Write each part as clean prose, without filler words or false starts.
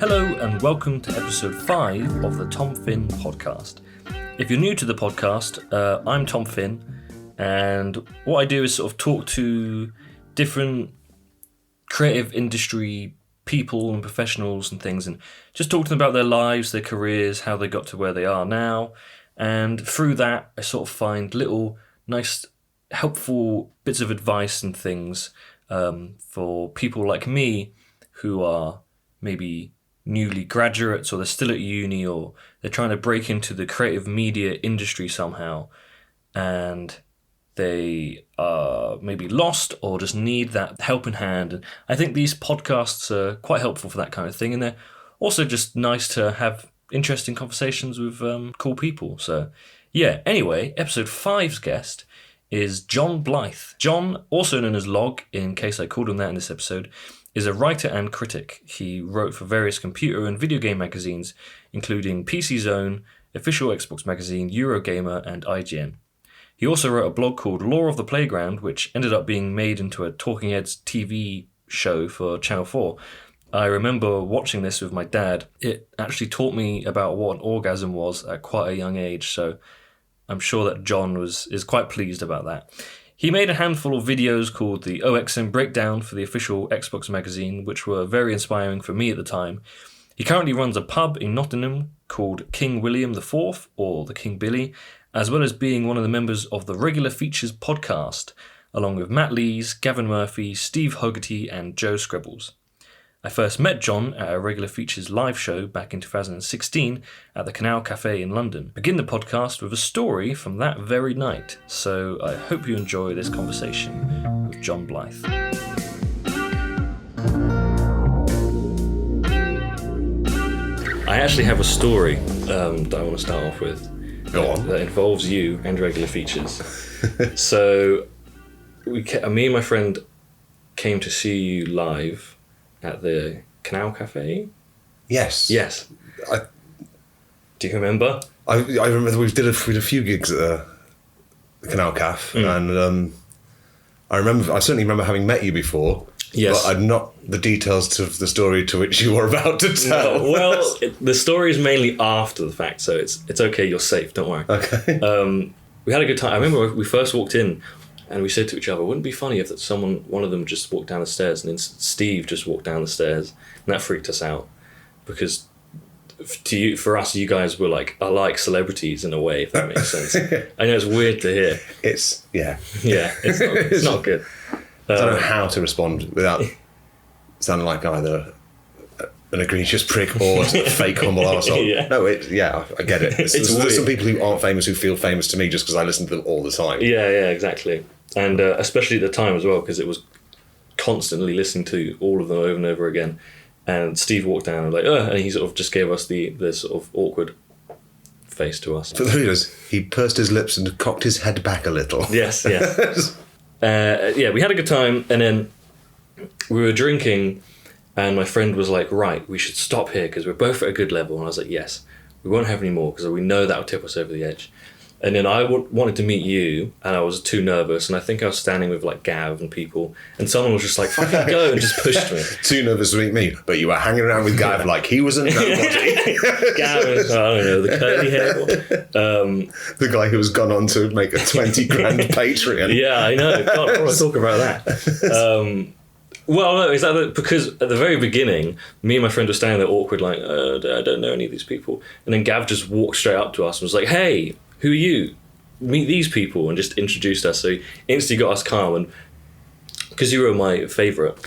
Hello and welcome to episode 5 of the Tom Finn podcast. If you're new to the podcast, I'm Tom Finn, and what I do is sort of talk to different creative industry people and professionals and things, and just talk to them about their lives, their careers, how they got to where they are now. And through that, I sort of find little nice, helpful bits of advice and things for people like me who are maybe newly graduates, or they're still at uni, or they're trying to break into the creative media industry somehow, and they are maybe lost or just need that helping hand. And I think these podcasts are quite helpful for that kind of thing, and they're also just nice to have interesting conversations with cool people. So yeah, anyway, episode 5's guest is Jon Blyth. Jon, also known as Log, in case I called him that in this episode, is a writer and critic. He wrote for various computer and video game magazines, including PC Zone, Official Xbox Magazine, Eurogamer and IGN. He also wrote a blog called Law of the Playground, which ended up being made into a Talking Heads TV show for Channel 4. I remember watching this with my dad. It actually taught me about what an orgasm was at quite a young age, so I'm sure that Jon is quite pleased about that. He made a handful of videos called the OXM Breakdown for the Official Xbox Magazine, which were very inspiring for me at the time. He currently runs a pub in Nottingham called King William IV, or the King Billy, as well as being one of the members of the Regular Features podcast, along with Matt Lees, Gavin Murphy, Steve Hogarty and Joe Scribbles. I first met Jon at a Regular Features live show back in 2016 at the Canal Cafe in London. Begin the podcast with a story from that very night, so I hope you enjoy this conversation with Jon Blyth. I actually have a story that I want to start off with. Go on. That involves you and Regular Features. So, me and my friend came to see you live at the Canal Cafe? Yes. Yes. Do you remember? I remember we did a few gigs at the Canal Cafe, and I certainly remember having met you before. Yes. But I'd not the details of the story to which you were about to tell. No, well, the story is mainly after the fact, so it's okay, you're safe, don't worry. Okay. We had a good time. I remember we first walked in, and we said to each other, wouldn't it be funny if one of them just walked down the stairs, and then Steve just walked down the stairs, and that freaked us out, because for us, you guys were like celebrities in a way, if that makes sense. I know it's weird to hear. Yeah, it's not good. I don't know how to respond without sounding like either an egregious prick or a fake humble arsehole. Yeah. No, I get it. There's some people who aren't famous who feel famous to me just because I listen to them all the time. Yeah, exactly. And especially at the time as well, because it was constantly listening to all of them over and over again. And Steve walked down and and he sort of just gave us the sort of awkward face to us. For the readers, he pursed his lips and cocked his head back a little. Yes. We had a good time, and then we were drinking, and my friend was like, right, we should stop here because we're both at a good level. And I was like, yes, we won't have any more because we know that will tip us over the edge. And then I wanted to meet you, and I was too nervous, and I think I was standing with like Gav and people, and someone was just like, fucking go, and just pushed me. Too nervous to meet me, but you were hanging around with Gav like he was a nobody. Gav, I don't know, the curly hair one. The guy who has gone on to make a 20 grand Patreon. Yeah, I know. God, I want to talk about that. Well, no, is that because at the very beginning, me and my friend were standing there awkward, like, I don't know any of these people. And then Gav just walked straight up to us and was like, hey, who are you? Meet these people, and just introduced us. So he instantly got us calm, and because you were my favourite,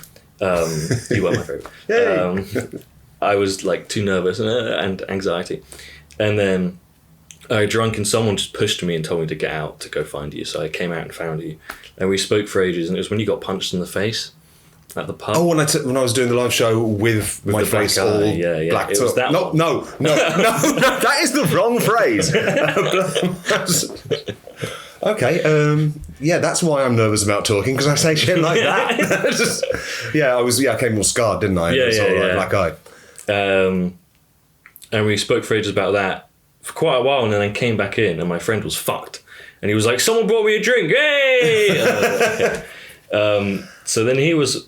you were my favourite. I was like too nervous and anxiety. And then I drunk, and someone just pushed me and told me to get out to go find you. So I came out and found you, and we spoke for ages, and it was when you got punched in the face at the pub. Oh, when I was doing the live show with my face all blacked it was up. that one. No, that is the wrong phrase. Okay, that's why I'm nervous about talking, because I say shit like that. I came all scarred, didn't I? Black eye. And we spoke for ages about that for quite a while, and then I came back in, and my friend was fucked, and he was like, "Someone brought me a drink, hey!" And I was like, okay. So then he was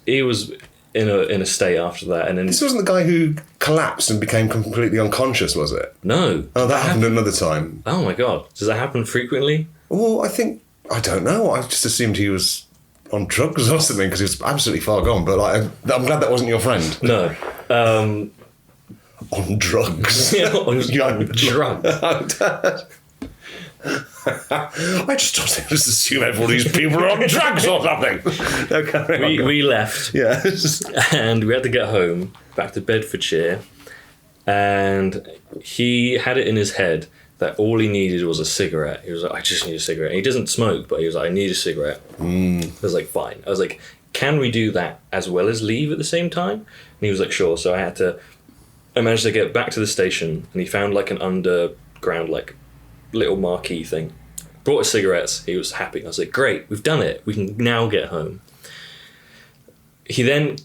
in a state after that. And then This wasn't the guy who collapsed and became completely unconscious, was it? no. Oh, that happened another time. Oh my god, does that happen frequently? Well, I don't know. I just assumed he was on drugs or something because he was absolutely far gone. But like, I'm glad that wasn't your friend. No. On drugs. on drugs. I just assume all these people are on drugs or something. Okay. We left. Yeah. And we had to get home, back to Bedfordshire, and he had it in his head that all he needed was a cigarette. He was like, I just need a cigarette. And he doesn't smoke, but he was like, I need a cigarette. I was like, fine. I was like, can we do that as well as leave at the same time? And he was like, sure. So I managed to get back to the station, and he found like an underground, like, little marquee thing. Brought us cigarettes. He was happy. I was like, great, we've done it. We can now get home. He then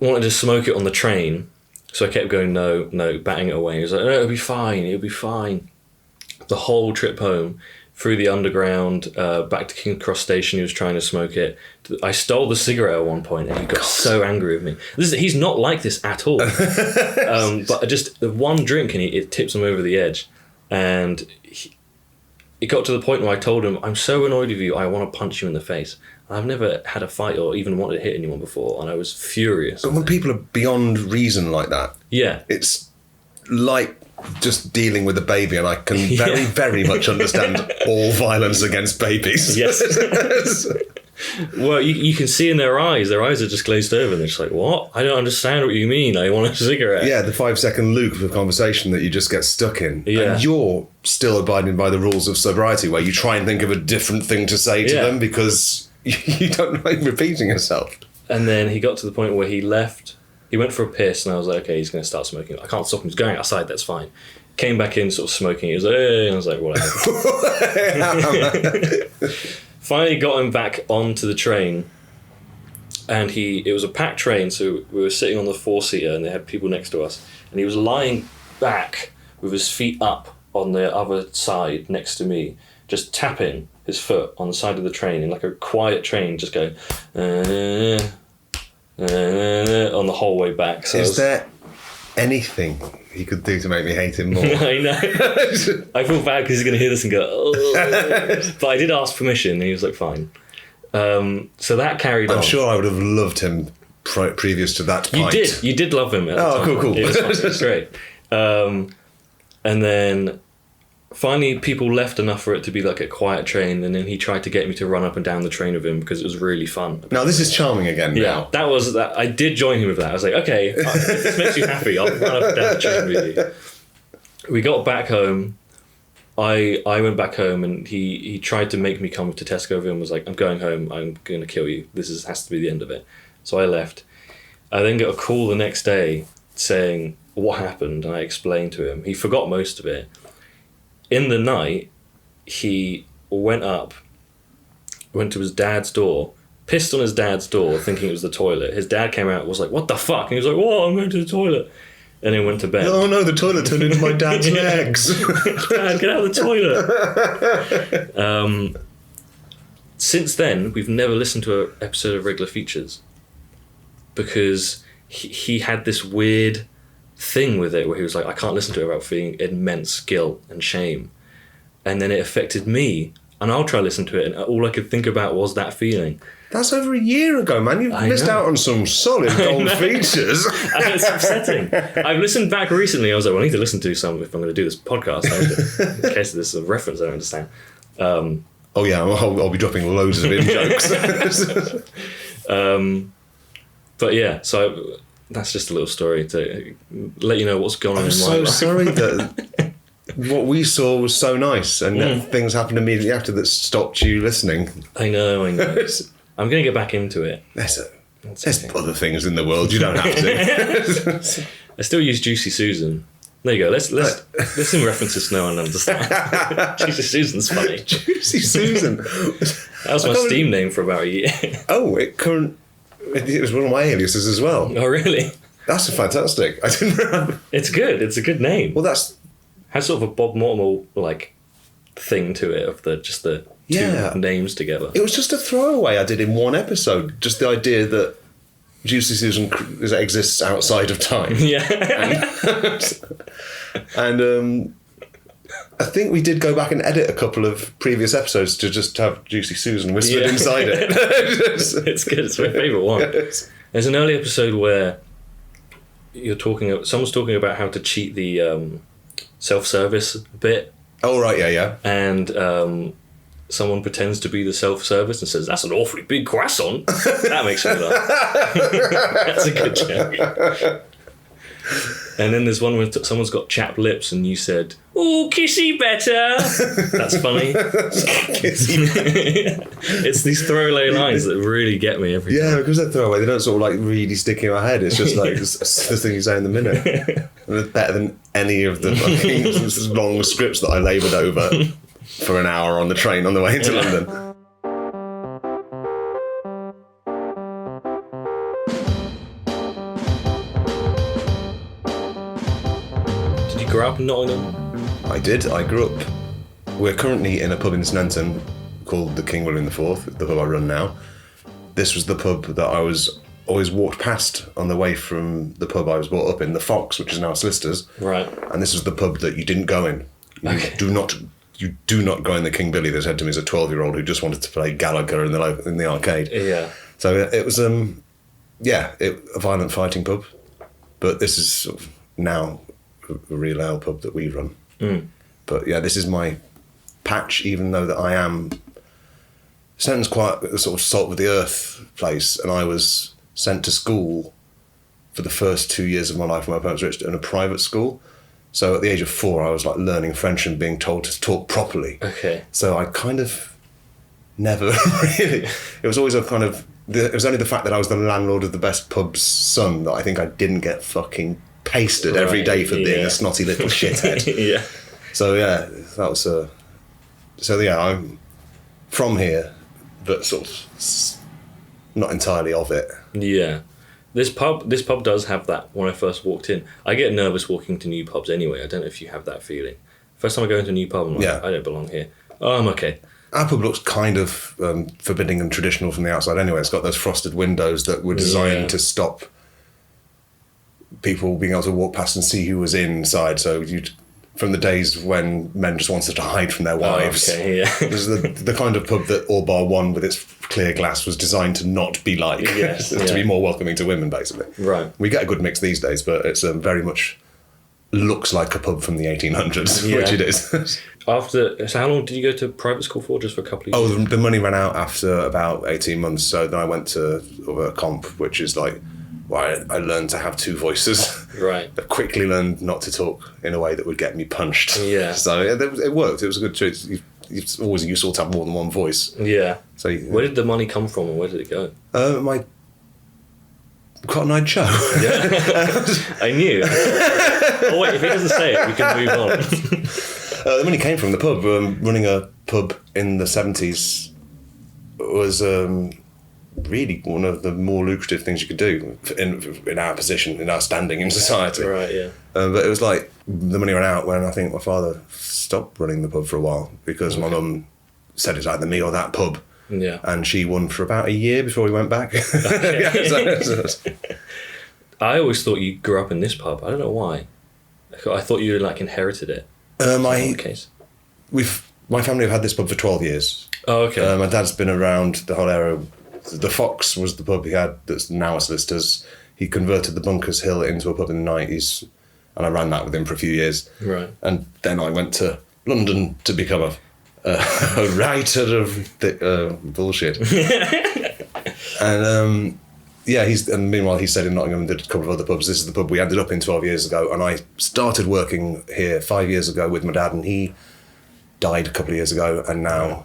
wanted to smoke it on the train, so I kept going, no, batting it away. He was like, no, it'll be fine. The whole trip home, through the underground, back to King's Cross Station, he was trying to smoke it. I stole the cigarette at one point, and he got so angry with me. He's not like this at all. But just the one drink, and it tips him over the edge. And it got to the point where I told him, I'm so annoyed with you, I want to punch you in the face. I've never had a fight or even wanted to hit anyone before, and I was furious. But when people are beyond reason like that, yeah, it's like just dealing with a baby, and I can very, very much understand all violence against babies. Yes. Well, you can see in their eyes are just glazed over, and they're just like, what? I don't understand what you mean. I want a cigarette. Yeah, the 5-second loop of conversation that you just get stuck in. Yeah. And you're still abiding by the rules of sobriety, where you try and think of a different thing to say to them because you don't like repeating yourself. And then he got to the point where he left. He went for a piss, and I was like, okay, he's going to start smoking. I can't stop him. He's going outside, that's fine. Came back in sort of smoking. He was like, hey, and I was like, whatever. Finally got him back onto the train, and it was a packed train, so we were sitting on the 4-seater, and they had people next to us, and he was lying back with his feet up on the other side next to me, just tapping his foot on the side of the train in like a quiet train, just going on the whole way back. So Is there anything he could do to make me hate him more? I know. I feel bad because he's going to hear this and go, oh. But I did ask permission, and he was like, fine. So that carried on. I'm sure I would have loved him previous to that point. You did love him at the time. Cool. It was fine. It was great. And then finally people left enough for it to be like a quiet train, and then he tried to get me to run up and down the train with him because it was really fun. Now this is charming again. Yeah, that was that. I did join him with that. I was like, okay, if this makes you happy, I'll run up and down the train with you. We got back home. I went back home, and he tried to make me come to Tesco with him. Was like, I'm going home. I'm going to kill you. This has to be the end of it. So I left. I then got a call the next day saying what happened, and I explained to him. He forgot most of it. In the night, he went to his dad's door, pissed on his dad's door, thinking it was the toilet. His dad came out and was like, what the fuck? And he was like, whoa, I'm going to the toilet. And then went to bed. Oh no, the toilet turned into my dad's legs. Dad, get out of the toilet. Since then, we've never listened to an episode of Regular Features because he had this weird thing with it where he was like, I can't listen to it without feeling immense guilt and shame. And then it affected me, and I'll try to listen to it, and all I could think about was that feeling. That's over a year ago, man. You've missed out on some solid gold features. And it's upsetting. I've listened back recently. I was like, well, I need to listen to some if I'm going to do this podcast. In case there's a reference I don't understand. Oh yeah, I'll be dropping loads of in-jokes. But yeah, so that's just a little story to let you know what's going on in my life. I'm so sorry that what we saw was so nice, and that things happened immediately after that stopped you listening. I know. I'm going to get back into it. There's other things in the world. You don't have to. I still use Juicy Susan. There you go. Let's in references no one understands. Juicy Susan's funny. Juicy Susan. That was my Steam name for about a year. Oh, it was one of my aliases as well. Oh, really? That's fantastic. I didn't remember. It's good. It's a good name. Well, has sort of a Bob Mortimer like thing to it of the two names together. It was just a throwaway I did in one episode. Just the idea that Juicy Susan exists outside of time. Yeah. And I think we did go back and edit a couple of previous episodes to just have Juicy Susan whispered inside it. It's good. It's my favourite one. There's an early episode where someone's talking about how to cheat the self-service bit. Oh, right, yeah. And someone pretends to be the self-service and says, "That's an awfully big croissant." That makes me laugh. That's a good joke. And then there's one where someone's got chapped lips and you said, "Oh, kissy better." That's funny. It's these throwaway lines that really get me every time. Yeah, because they're throwaway. They don't sort of like really stick in my head. It's just like it's the thing you say in the minute. And it's better than any of the fucking long scripts that I laboured over for an hour on the train on the way into London. Grew up in Nottingham? I did. I grew up. We're currently in a pub in Sneinton called the King William IV, the pub I run now. This was the pub that I was always walked past on the way from the pub I was brought up in, the Fox, which is now Solicitors. Right. And this was the pub that you didn't go in. You do not go in the King Billy. They said to me as a 12-year-old who just wanted to play Gallagher in the arcade. Yeah. So it was a violent fighting pub, but this is sort of now a real ale pub that we run. But yeah, this is my patch, even though that I am Sneinton's quite a sort of salt of the earth place, and I was sent to school for the first 2 years of my life when my parents were rich in a private school. So at the age of 4 I was like learning French and being told to talk properly. Okay. So I kind of never really, it was always a kind of, it was only the fact that I was the landlord of the best pub's son that I think I didn't get fucking pasted every day for being a snotty little shithead. Yeah. So yeah, that was I'm from here, but sort of not entirely of it. Yeah. This pub does have that. When I first walked in, I get nervous walking to new pubs anyway. I don't know if you have that feeling. First time I go into a new pub, I'm like, I don't belong here. Oh, I'm okay. Our pub looks kind of forbidding and traditional from the outside anyway. It's got those frosted windows that were designed to stop people being able to walk past and see who was inside. So from the days when men just wanted to hide from their wives. Oh, okay, yeah. This is the kind of pub that all bar one with its clear glass was designed to not be like. Yes, to be more welcoming to women, basically. Right. We get a good mix these days, but it's very much looks like a pub from the 1800s, which it is. So how long did you go to private school for? Just for a couple of years? Oh, the money ran out after about 18 months. So then I went to a comp, which is like, well, I learned to have 2 voices. Right. I quickly learned not to talk in a way that would get me punched. Yeah. So it worked. It was a good choice. It's always useful to have more than one voice. Yeah. So where did the money come from and where did it go? My Cotton Eyed Show. Yeah. I knew. Oh wait, if he doesn't say it, we can move on. The money came from the pub. Running a pub in the 70s was really one of the more lucrative things you could do in our position, in our standing in society. Right, yeah. But it was like the money ran out when I think my father stopped running the pub for a while because my mum said it's either me or that pub. Yeah. And she won for about a year before we went back. I always thought you grew up in this pub. I don't know why. I thought you like inherited it. My family have had this pub for 12 years. Oh, okay. My dad's been around the whole era. The Fox was the pub he had that's now a Solicitors. He converted the Bunkers Hill into a pub in the 90s, and I ran that with him for a few years. Right. And then I went to London to become a writer of bullshit. And meanwhile he stayed in Nottingham and did a couple of other pubs. This is the pub we ended up in 12 years ago, and I started working here 5 years ago with my dad, and he died a couple of years ago, and now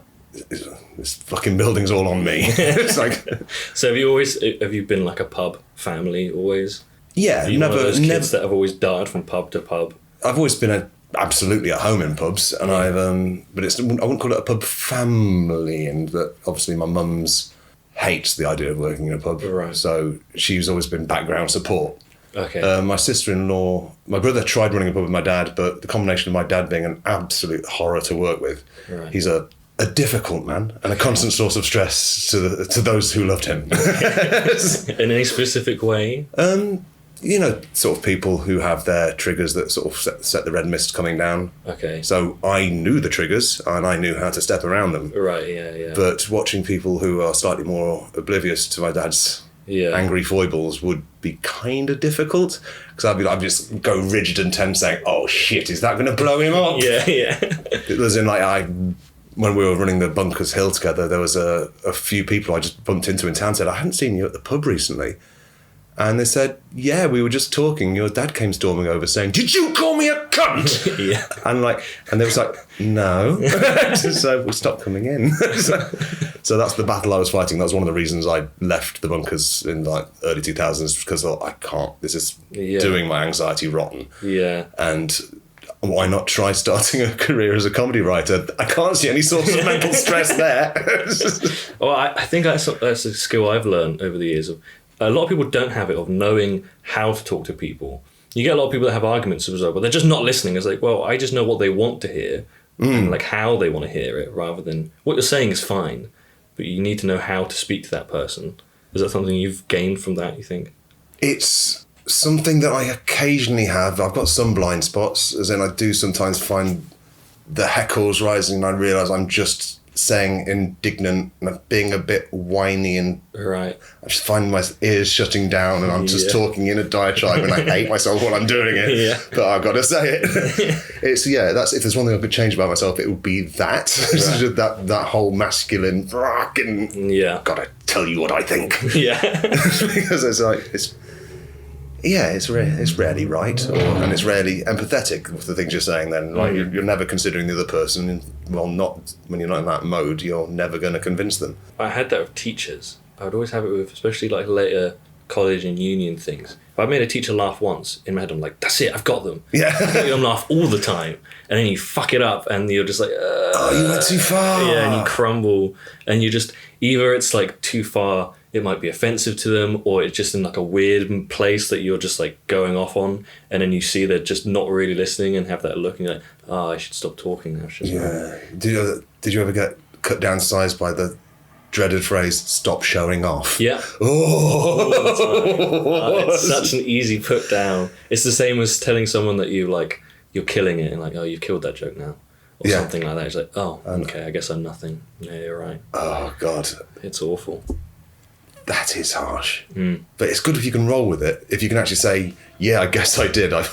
this fucking building's all on me. It's like, so have you been like a pub family always? Yeah, Are you one of those kids that have always died from pub to pub? I've always been absolutely at home in pubs, and I wouldn't call it a pub family, and that obviously my mum's hates the idea of working in a pub, right? So she's always been background support. Okay. My sister-in-law, my brother tried running a pub with my dad, but the combination of my dad being an absolute horror to work with, right. He's a a difficult man and a constant source of stress to those who loved him. In any specific way? Sort of people who have their triggers that sort of set the red mist coming down. Okay. So I knew the triggers and I knew how to step around them. Right, yeah. But watching people who are slightly more oblivious to my dad's angry foibles would be kind of difficult, because I'd just go rigid and tense saying, oh shit, is that going to blow him up? Yeah. It was in when we were running the Bunkers Hill together, there was a few people I just bumped into in town said, I hadn't seen you at the pub recently. And they said, yeah, we were just talking. Your dad came storming over saying, did you call me a cunt? Yeah. And they was like, no. So we stopped coming in. So that's the battle I was fighting. That was one of the reasons I left the Bunkers in early 2000s, because I thought, I can't, this is doing my anxiety rotten. Yeah. And why not try starting a career as a comedy writer? I can't see any source of mental stress there. Well, I think that's a skill I've learned over the years. A lot of people don't have it, of knowing how to talk to people. You get a lot of people that have arguments as well, but they're just not listening. It's like, well, I just know what they want to hear and like how they want to hear it, rather than what you're saying is fine, but you need to know how to speak to that person. Is that something you've gained from that, you think? It's something that I occasionally have. I've got some blind spots, as in I do sometimes find the heckles rising and I realise I'm just saying indignant and being a bit whiny, and I just find my ears shutting down and I'm just talking in a diatribe and I hate myself while I'm doing it, but I've got to say it. That's, if there's one thing I could change about myself, it would be that. that whole masculine gotta tell you what I think. Because it's rarely right, and it's rarely empathetic with the things you're saying then. You're never considering the other person. Not when you're not in that mode, you're never going to convince them. I had that with teachers. I would always have it with, especially later college and union things. If I made a teacher laugh once, in my head I'm like, that's it, I've got them. Yeah. I make them laugh all the time. And then you fuck it up and you're just like, you went too far. Yeah, and you crumble. And you just, either it's too far, it might be offensive to them, or it's just in a weird place that you're just going off on, and then you see they're just not really listening and have that look and you're like, I should stop talking now, shouldn't I? Did you ever get cut down size by the dreaded phrase, stop showing off? Yeah. Oh, it's such an easy put down. It's the same as telling someone that you're killing it and you've killed that joke now. Or something like that. It's like, okay, I guess I'm nothing. Yeah, you're right. Oh, God. It's awful. That is harsh. But it's good if you can roll with it. If you can actually say, yeah, I guess I did. And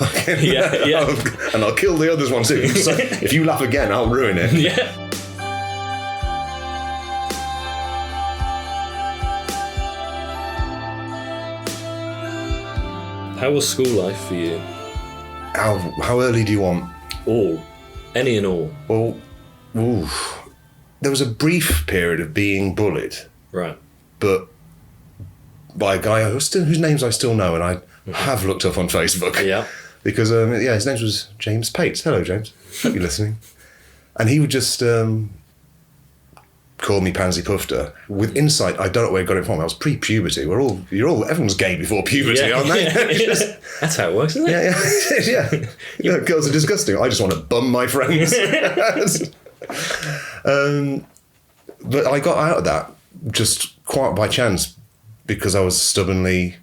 I'll kill the others one too. If you laugh again, I'll ruin it. Yeah. How was school life for you? How early do you want? All. Any and all. Well, there was a brief period of being bullied. Right. But by a guy whose names I still know, and I have looked up on Facebook. Yeah. Because, his name was James Pates. Hello, James. Hope you're listening. And he would just call me Pansy Pufter with insight. I don't know where he got it from. I was pre-puberty. Everyone's gay before puberty, aren't they? That's how it works, isn't it? Yeah. Girls are disgusting. I just want to bum my friends. But I got out of that just quite by chance, because I was stubbornly...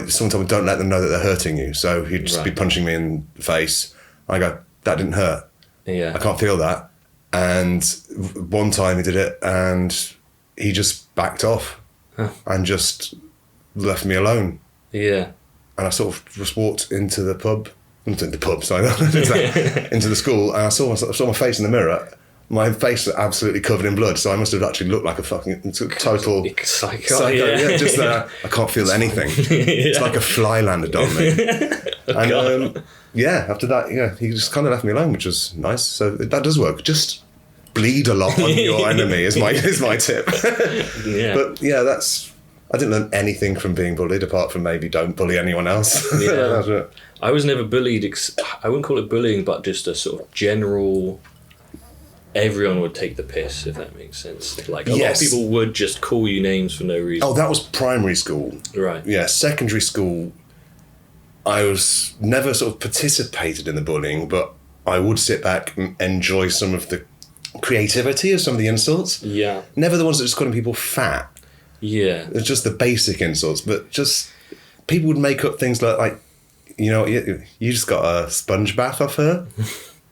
someone told me, don't let them know that they're hurting you. So he'd just be punching me in the face. I go, that didn't hurt. Yeah. I can't feel that. And one time he did it and he just backed off and just left me alone. Yeah. And I sort of just walked into the pub, into the school, and I saw my face in the mirror. My face was absolutely covered in blood, so I must have actually looked like a fucking total psycho. Yeah, just I can't feel anything. It's like a fly landed on me. And after that, he just kind of left me alone, which was nice. So that does work. Just bleed a lot on your enemy is my tip. But I didn't learn anything from being bullied, apart from maybe don't bully anyone else. That's it. I was never bullied. I wouldn't call it bullying, but just a sort of general... Everyone would take the piss, if that makes sense. A lot of people would just call you names for no reason. Oh, that was primary school. Right. Yeah, secondary school, I was never sort of participated in the bullying, but I would sit back and enjoy some of the creativity of some of the insults. Yeah. Never the ones that just calling people fat. Yeah. It's just the basic insults, but just people would make up things like you just got a sponge bath off her.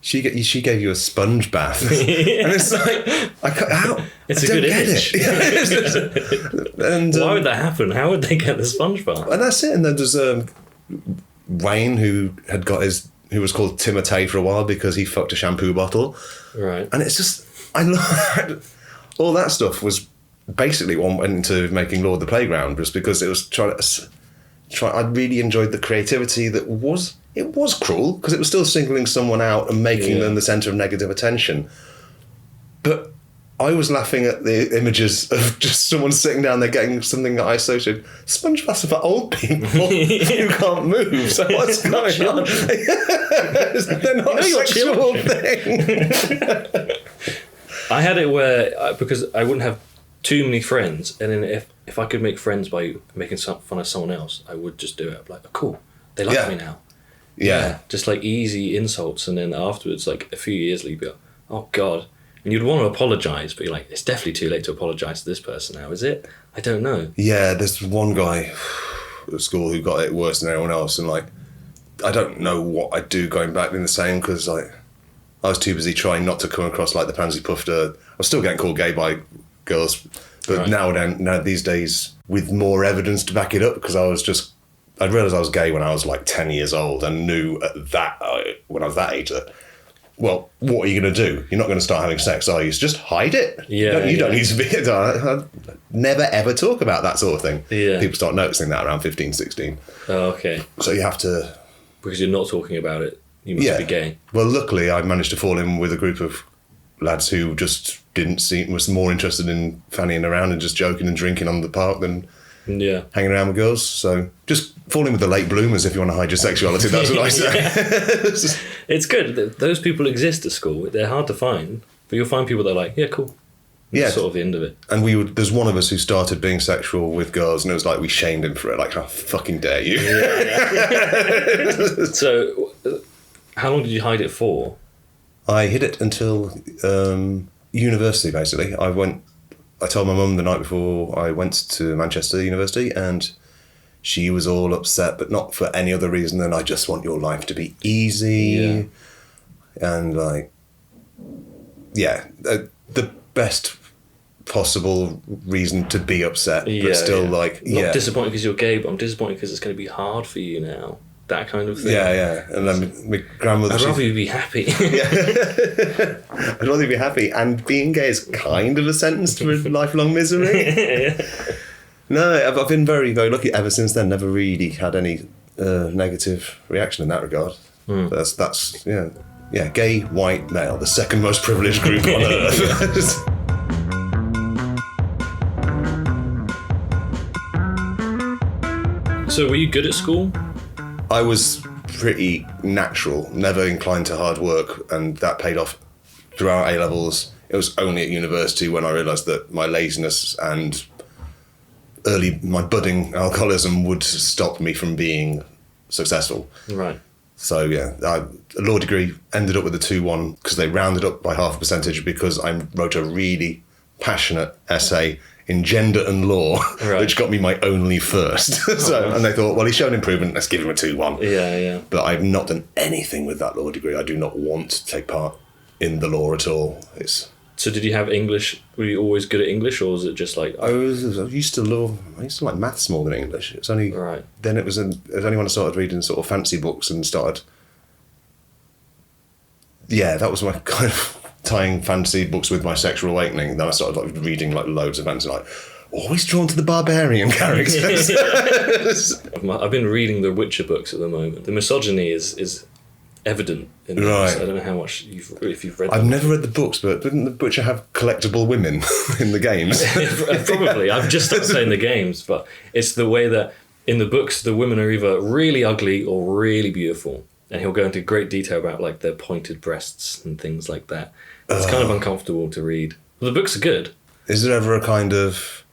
She gave you a sponge bath, and it's like how It's I a don't good get image. it. And Why would that happen? How would they get the sponge bath? and that's it. And then there's Wayne who was called Timotei for a while because he fucked a shampoo bottle. Right. And it's just, all that stuff was basically what went into making Lord of the Playground, just because it was I really enjoyed the creativity it was cruel, because it was still singling someone out and making them the centre of negative attention. But I was laughing at the images of just someone sitting down there getting something that I associated. Sponge baths are for old people who can't move. So what's going on? They're not a sexual thing. I had it where, because I wouldn't have too many friends, and then if I could make friends by making fun of someone else, I would just do it. Like, oh, cool, they like me now. Yeah. Just like easy insults, and then afterwards, like a few years later, you'd be like, oh God. And you'd want to apologise, but you're like, it's definitely too late to apologise to this person now, is it? I don't know. Yeah, there's one guy at school who got it worse than everyone else, and like, I don't know what I'd do going back in the same, because like, I was too busy trying not to come across like the pansy puffer. I was still getting called gay by girls, but now these days, with more evidence to back it up, because I realised I was gay when I was like 10 years old, and knew when I was that age that, well, what are you going to do? You're not going to start having sex, are you? So just hide it. Yeah, you don't need to be... I never, ever talk about that sort of thing. Yeah. People start noticing that around 15, 16. Oh, okay. So you have to... Because you're not talking about it, you must be gay. Well, luckily, I managed to fall in with a group of lads who just was more interested in fannying around and just joking and drinking on the park than hanging around with girls. So just fall in with the late bloomers if you want to hide your sexuality. That's what I say. It's good. Those people exist at school. They're hard to find, but you'll find people that are like, yeah, cool. That's sort of the end of it. And there's one of us who started being sexual with girls, and it was like we shamed him for it. Like, how fucking dare you? So, how long did you hide it for? I hid it until university, basically. I told my mum the night before I went to Manchester University, and she was all upset, but not for any other reason than I just want your life to be easy. Yeah. And like, the best possible reason to be upset, but still like, not disappointed because you're gay, but I'm disappointed because it's going to be hard for you now. That kind of thing. Yeah. And then my grandmother... I'd rather you be happy. I'd rather you be happy, and being gay is kind of a sentence to lifelong misery. No, I've been very, very lucky ever since then. Never really had any negative reaction in that regard. That's gay, white, male, the second most privileged group on earth. So were you good at school? I was pretty natural, never inclined to hard work, and that paid off throughout A-levels. It was only at university when I realised that my laziness and my budding alcoholism would stop me from being successful. Right. So a law degree, ended up with a 2-1 because they rounded up by half a percentage because I wrote a really passionate essay in gender and law, which got me my only first. And they thought, well, he's shown improvement, let's give him a 2-1. Yeah. But I've not done anything with that law degree. I do not want to take part in the law at all. So did you have English? Were you always good at English, or was it just like... I used to like maths more than English. It's only... Right. Then it was only when I started reading sort of fancy books and started... Yeah, that was my kind of tying fantasy books with my sexual awakening. Then I started like reading like loads of fantasy, like always drawn to the barbarian characters. I've been reading the Witcher books at the moment. The misogyny is evident in the books. I don't know how much if you've read them. I've never read the books, but didn't the Witcher have collectible women in the games? Probably. I've just started playing the games, but it's the way that in the books the women are either really ugly or really beautiful. And he'll go into great detail about like their pointed breasts and things like that. It's kind of uncomfortable to read. Well, the books are good. Is there ever a kind of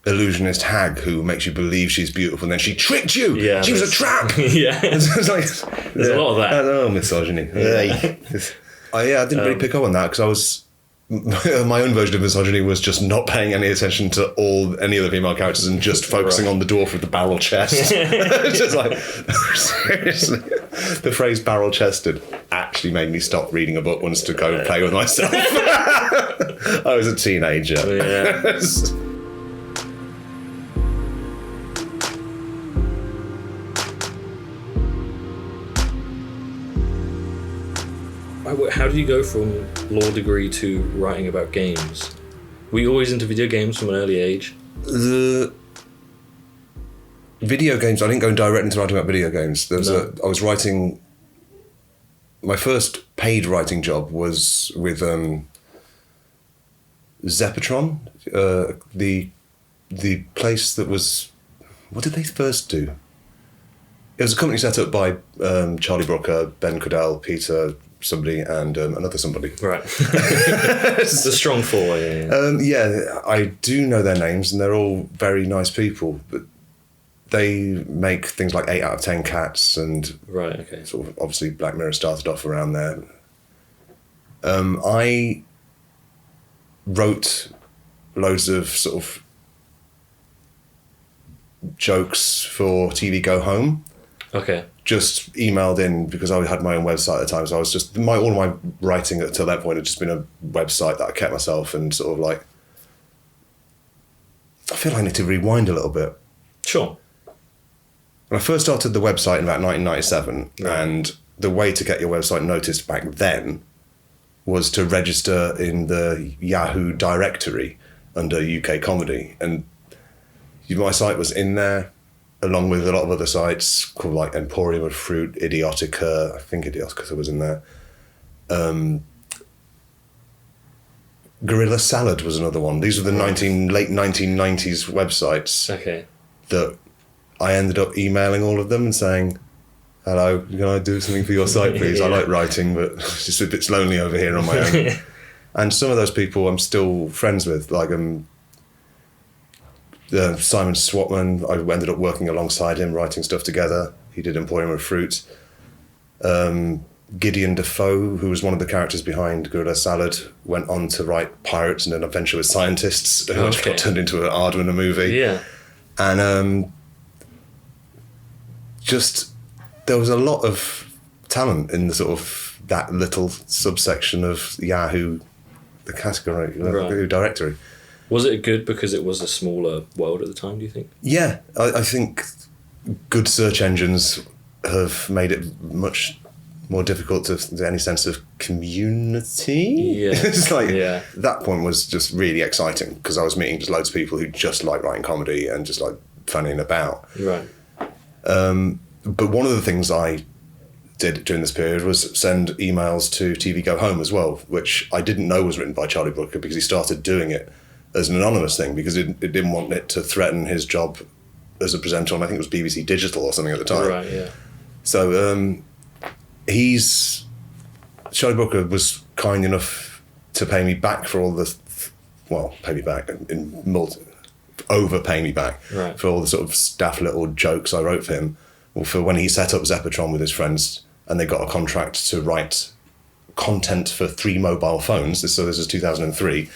illusionist hag who makes you believe she's beautiful and then she tricked you? Yeah, she was a trap. Yeah. There's a lot of that. I know, misogyny. I didn't really pick up on that because I was my own version of misogyny was just not paying any attention to any of the female characters and just focusing on the dwarf with the barrel chest. Just like, seriously, the phrase barrel chested actually made me stop reading a book once to go and play with myself. I was a teenager. Yeah. How do you go from law degree to writing about games? Were you always into video games from an early age? The video games, I didn't go direct into writing about video games. I was writing, my first paid writing job was with Zeppatron, the place that was, what did they first do? It was a company set up by Charlie Brooker, Ben Cadell, Peter somebody, and another somebody. Right. It's a strong four, yeah, I do know their names, and they're all very nice people, but they make things like 8 out of 10 Cats, and right, okay. Sort of, obviously Black Mirror started off around there. I wrote loads of sort of jokes for TV Go Home. Okay. Just emailed in because I had my own website at the time, so I was just all of my writing until that point had just been a website that I kept myself, and sort of like, I feel like I need to rewind a little bit. Sure. When I first started the website in about 1997, and the way to get your website noticed back then was to register in the Yahoo directory under UK comedy, and my site was in there, along with a lot of other sites called like Emporium of Fruit, Idiotica. I think Idiotica was in there. Gorilla Salad was another one. These were the late 1990s websites. Okay. That I ended up emailing all of them and saying, "Hello, can I do something for your site, please? Yeah. I like writing, but it's just a bit lonely over here on my own." And some of those people I'm still friends with, like Simon Swatman. I ended up working alongside him, writing stuff together. He did Emporium of Fruit. Gideon Defoe, who was one of the characters behind Gorilla Salad, went on to write Pirates and an Adventure with Scientists, which got turned into an Aardman movie. Yeah. And just, there was a lot of talent in the sort of that little subsection of Yahoo, the category, Yahoo directory. Was it good because it was a smaller world at the time, do you think? Yeah, I think good search engines have made it much more difficult to any sense of community. Yeah. It's like, that point was just really exciting because I was meeting just loads of people who just like writing comedy and just like fanning about. Right. But one of the things I did during this period was send emails to TV Go Home as well, which I didn't know was written by Charlie Brooker because he started doing it as an anonymous thing because it didn't want it to threaten his job as a presenter on, I think it was BBC Digital or something at the time. Right, yeah. So Charlie Brooker was kind enough to pay me back for all the, pay me back, overpay me back for all the sort of daft little jokes I wrote for him, or for when he set up Zeppatron with his friends and they got a contract to write content for 3 mobile phones. So this is 2003.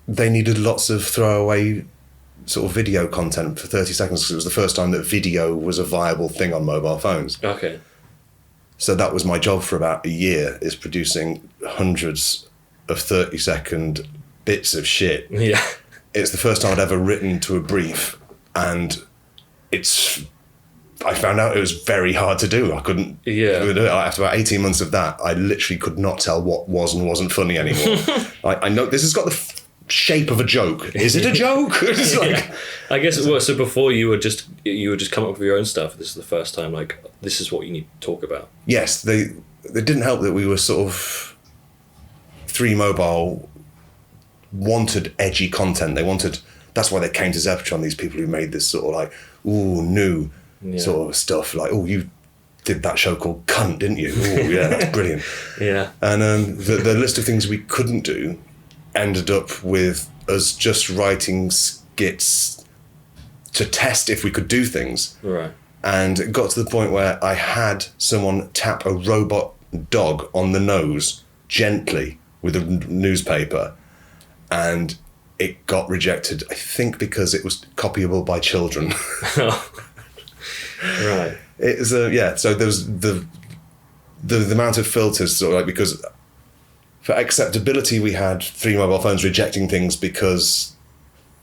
They needed lots of throwaway sort of video content for 30 seconds because it was the first time that video was a viable thing on mobile phones. Okay. So that was my job for about a year, is producing hundreds of 30-second bits of shit. Yeah. It's the first time I'd ever written to a brief, and I found out it was very hard to do. I couldn't do it. After about 18 months of that, I literally could not tell what was and wasn't funny anymore. I know this has got the shape of a joke. Is it a joke? It's like, I guess it was. So before you would just come up with your own stuff. This is the first time, like, this is what you need to talk about. Yes, they didn't help that we were sort of 3 Mobile wanted edgy content. That's why they came to Zeppatron, these people who made this sort of like, new sort of stuff. Like, you did that show called Cunt, didn't you? Oh, yeah, that's brilliant. Yeah. And the list of things we couldn't do ended up with us just writing skits to test if we could do things. Right. And it got to the point where I had someone tap a robot dog on the nose gently with a newspaper, and it got rejected, I think because it was copyable by children. Right. It was so there was the amount of filters, sort of like, because for acceptability we had 3 mobile phones rejecting things because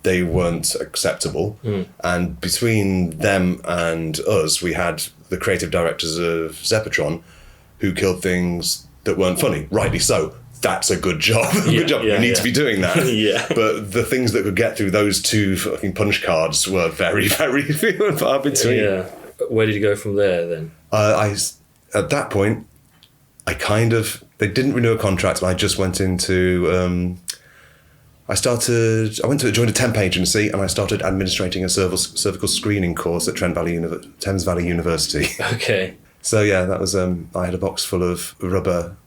they weren't acceptable, and between them and us we had the creative directors of Zeppotron who killed things that weren't funny, rightly so. That's a good job. Good job. You need to be doing that. Yeah. But the things that could get through those 2 fucking punch cards were very, very few and far between. Yeah. Where did you go from there then? At that point, they didn't renew a contract, but I just went into, joined a temp agency, and I started administrating a cervical screening course at Thames Valley University. Okay. So yeah, that was, I had a box full of rubber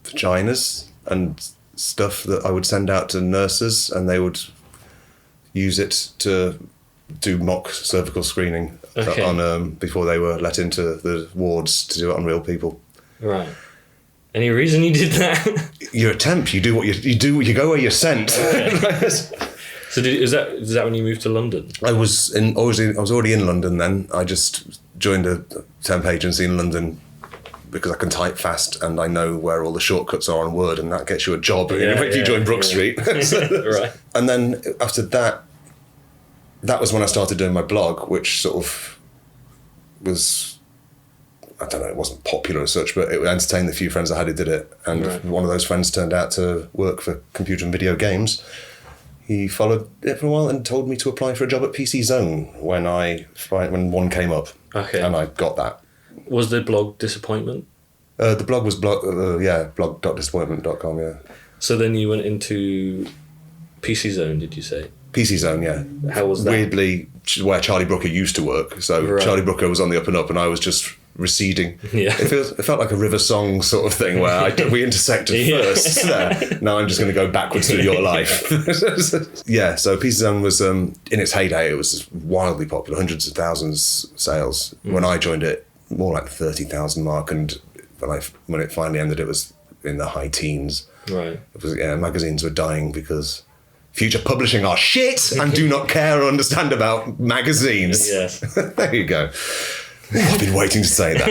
vaginas and stuff that I would send out to nurses, and they would use it to do mock cervical screening on before they were let into the wards to do it on real people. Right. Any reason you did that? You're a temp. You do what you do. You go where you're sent. Okay. So is that when you moved to London? I was already in London then. I just joined a temp agency in London because I can type fast and I know where all the shortcuts are on Word, and that gets you a job if you join Brook Street. Right. And then after that was when I started doing my blog, which sort of was, I don't know, it wasn't popular as such, but it entertained the few friends I had who did it. And one of those friends turned out to work for Computer and Video Games. He followed it for a while and told me to apply for a job at PC Zone when one came up. Okay. And I got that. Was the blog disappointment? The blog was blog.disappointment.com, yeah. So then you went into PC Zone, did you say? PC Zone, yeah. How was that? Weirdly, where Charlie Brooker used to work. So Charlie Brooker was on the up and up, and I was just receding. Yeah. It felt like a River Song sort of thing where we intersected first. There. Now I'm just going to go backwards through your life. Yeah, so PC Zone was, in its heyday, it was wildly popular, hundreds of thousands sales. When I joined it, more like the 30,000 mark, and when it finally ended, it was in the high teens. Right. It was, magazines were dying because future publishing are shit and do not care or understand about magazines. Yes. There you go. I've been waiting to say that.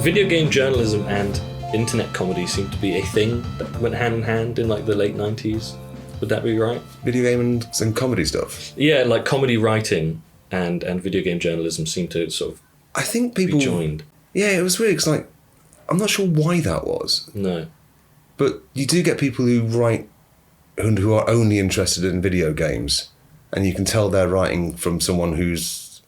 Video game journalism and internet comedy seemed to be a thing that went hand in hand in like the late 90s. Would that be right? Video game and comedy stuff? Yeah, like comedy writing and video game journalism seemed to sort of I think people be joined. Yeah, it was weird because I'm not sure why that was. No. But you do get people who write who are only interested in video games, and you can tell they're writing from someone who's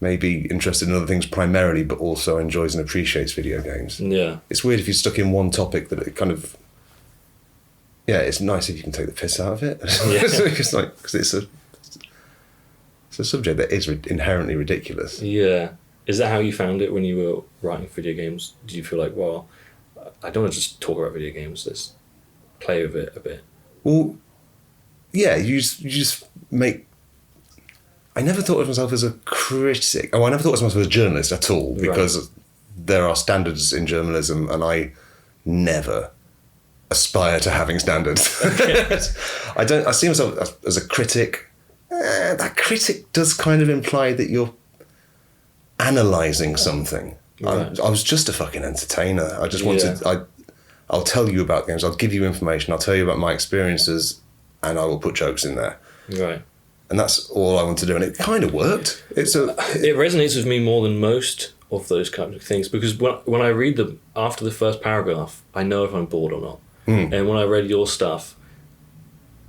maybe interested in other things primarily, but also enjoys and appreciates video games. Yeah. It's weird if you're stuck in one topic that it kind of... Yeah, it's nice if you can take the piss out of it. Yeah. It's like, because it's a subject that is inherently ridiculous. Yeah. Is that how you found it when you were writing video games? Did you feel like, well, I don't want to just talk about video games, let's play with it a bit? Well, yeah, you just make... I never thought of myself as a critic. I never thought of myself as a journalist at all, because there are standards in journalism, and I never aspire to having standards. Okay. I see myself as a critic. That critic does kind of imply that you're analysing something. Right. I was just a fucking entertainer. I just wanted... I'll tell you about games, I'll give you information, I'll tell you about my experiences, and I will put jokes in there. Right. And that's all I want to do, and it kind of worked. It resonates with me more than most of those kinds of things, because when I read them, after the first paragraph, I know if I'm bored or not. And when I read your stuff,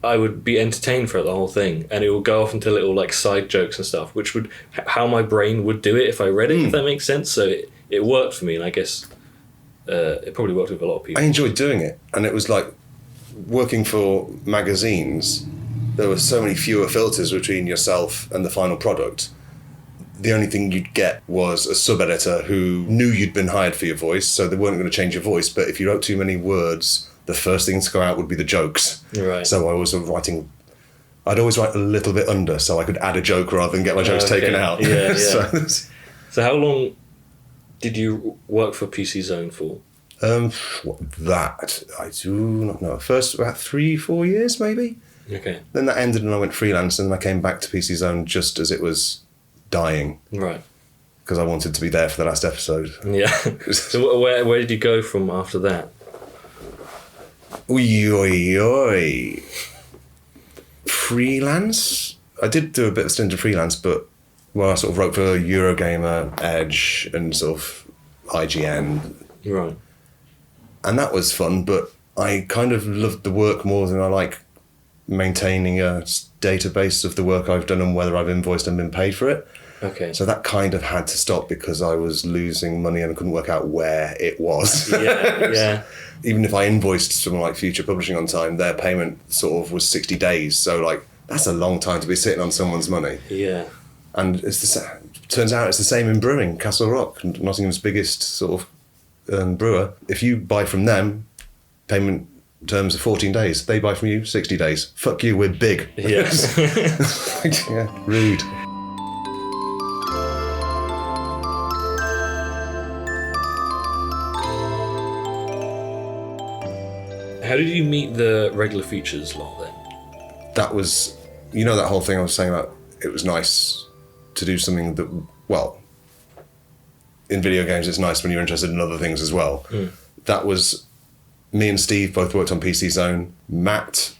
I would be entertained for the whole thing, and it would go off into little like side jokes and stuff, which would how my brain would do it if I read it, if that makes sense. So it worked for me, and I guess it probably worked with a lot of people. I enjoyed doing it, and it was like working for magazines. There were so many fewer filters between yourself and the final product. The only thing you'd get was a sub-editor who knew you'd been hired for your voice, so they weren't going to change your voice, but if you wrote too many words, the first thing to go out would be the jokes. Right. So I'd always write a little bit under, so I could add a joke rather than get my jokes taken out. Yeah, yeah. So, So how long did you work for PC Zone for? That I do not know. First about 3-4 years maybe. Okay. Then that ended and I went freelance, and I came back to PC Zone just as it was dying. Right. Because I wanted to be there for the last episode. Yeah. So where did you go from after that? Oi. Freelance? I did do a bit of stint of freelance, but I sort of wrote for Eurogamer, Edge, and sort of IGN. Right. And that was fun, but I kind of loved the work more than I like maintaining a database of the work I've done and whether I've invoiced and been paid for it. Okay. So that kind of had to stop because I was losing money and I couldn't work out where it was. Yeah. Even if I invoiced someone like Future Publishing on time, their payment sort of was 60 days. So like, that's a long time to be sitting on someone's money. Yeah. And turns out it's the same in brewing. Castle Rock, Nottingham's biggest sort of brewer. If you buy from them, payment terms are 14 days. They buy from you 60 days. Fuck you, we're big. Yes. Yeah, rude. How did you meet the regular features lot then? That was, that whole thing I was saying about it was nice to do something that, well, in video games it's nice when you're interested in other things as well. That was, me and Steve both worked on PC Zone. Matt,